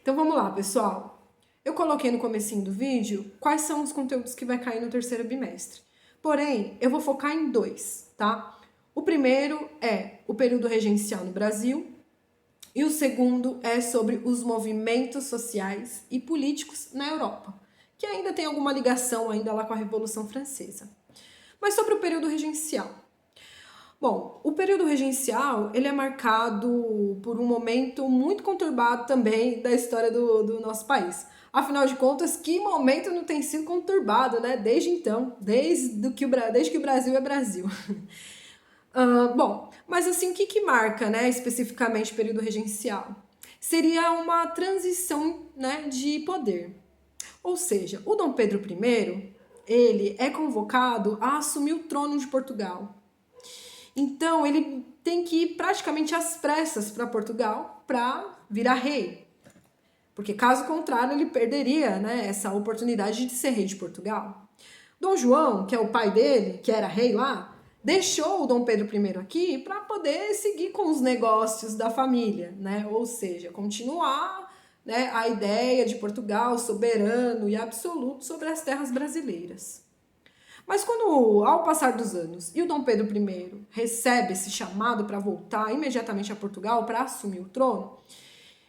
Então vamos lá, pessoal. Eu coloquei no comecinho do vídeo quais são os conteúdos que vai cair no terceiro bimestre. Porém, eu vou focar em dois, tá? O primeiro é o período regencial no Brasil e o segundo é sobre os movimentos sociais e políticos na Europa, que ainda tem alguma ligação ainda lá com a Revolução Francesa. Mas sobre o período regencial. Bom, o período regencial, ele é marcado por um momento muito conturbado também da história do nosso país. Afinal de contas, que momento não tem sido conturbado, né? Desde então, desde que o Brasil é Brasil. Bom, mas assim, o que marca, né, especificamente o período regencial? Seria uma transição, né, de poder. Ou seja, o Dom Pedro I, ele é convocado a assumir o trono de Portugal. Então, ele tem que ir praticamente às pressas para Portugal para virar rei. Porque, caso contrário, ele perderia, né, essa oportunidade de ser rei de Portugal. Dom João, que é o pai dele, que era rei lá, deixou o Dom Pedro I aqui para poder seguir com os negócios da família, né? Ou seja, continuar, né, a ideia de Portugal soberano e absoluto sobre as terras brasileiras. Mas quando, ao passar dos anos, e o Dom Pedro I recebe esse chamado para voltar imediatamente a Portugal para assumir o trono,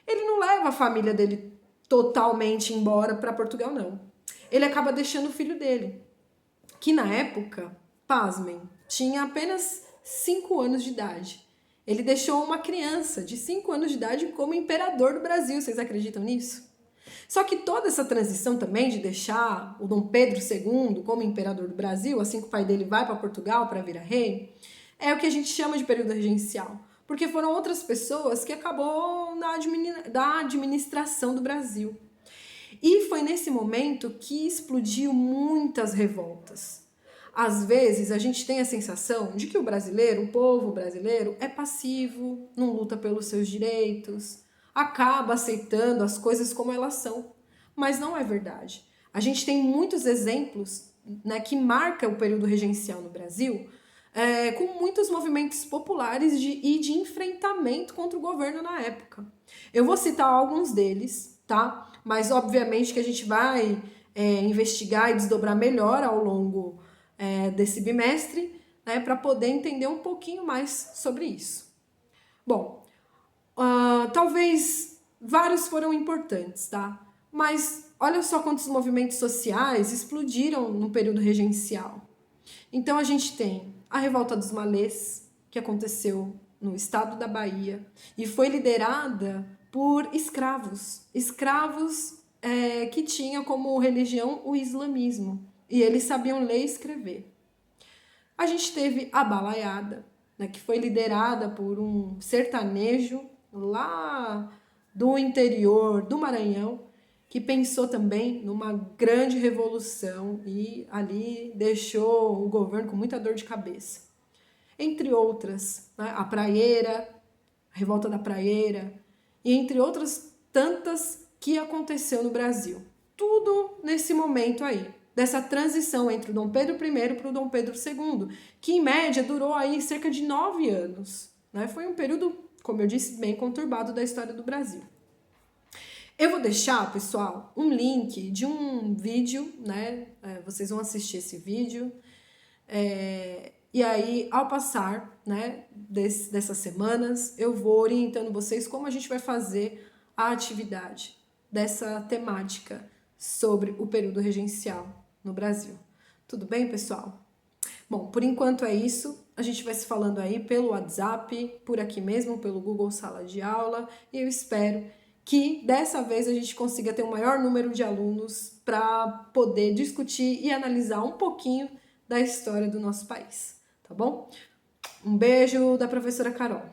ele não leva a família dele totalmente embora para Portugal, não. Ele acaba deixando o filho dele, que na época, pasmem, tinha apenas 5 anos de idade. Ele deixou uma criança de 5 anos de idade como imperador do Brasil, vocês acreditam nisso? Só que toda essa transição também de deixar o Dom Pedro II como imperador do Brasil, assim que o pai dele vai para Portugal para virar rei, é o que a gente chama de período regencial. Porque foram outras pessoas que acabou da administração do Brasil. E foi nesse momento que explodiu muitas revoltas. Às vezes a gente tem a sensação de que o povo brasileiro, é passivo, não luta pelos seus direitos, acaba aceitando as coisas como elas são. Mas não é verdade. A gente tem muitos exemplos, né, que marcam o período regencial no Brasil, com muitos movimentos populares e de enfrentamento contra o governo na época. Eu vou citar alguns deles, tá? Mas obviamente que a gente vai investigar e desdobrar melhor ao longo desse bimestre, né, para poder entender um pouquinho mais sobre isso. Bom, talvez vários foram importantes, tá? Mas olha só quantos movimentos sociais explodiram no período regencial. Então a gente tem a Revolta dos Malês, que aconteceu no estado da Bahia e foi liderada por escravos. Escravos que tinham como religião o islamismo. E eles sabiam ler e escrever. A gente teve a Balaiada, né, que foi liderada por um sertanejo lá do interior do Maranhão, que pensou também numa grande revolução e ali deixou o governo com muita dor de cabeça. Entre outras, né, a Praieira, a Revolta da Praieira, e entre outras tantas que aconteceu no Brasil. Tudo nesse momento aí, dessa transição entre o Dom Pedro I para o Dom Pedro II, que em média durou aí cerca de 9 anos. Né? Foi um período, como eu disse, bem conturbado da história do Brasil. Eu vou deixar, pessoal, um link de um vídeo, né? Vocês vão assistir esse vídeo. E aí, ao passar, né, dessas semanas, eu vou orientando vocês como a gente vai fazer a atividade dessa temática sobre o período regencial no Brasil. Tudo bem, pessoal? Bom, por enquanto é isso. A gente vai se falando aí pelo WhatsApp, por aqui mesmo, pelo Google Sala de Aula, e eu espero que dessa vez a gente consiga ter um maior número de alunos para poder discutir e analisar um pouquinho da história do nosso país, tá bom? Um beijo da professora Carol.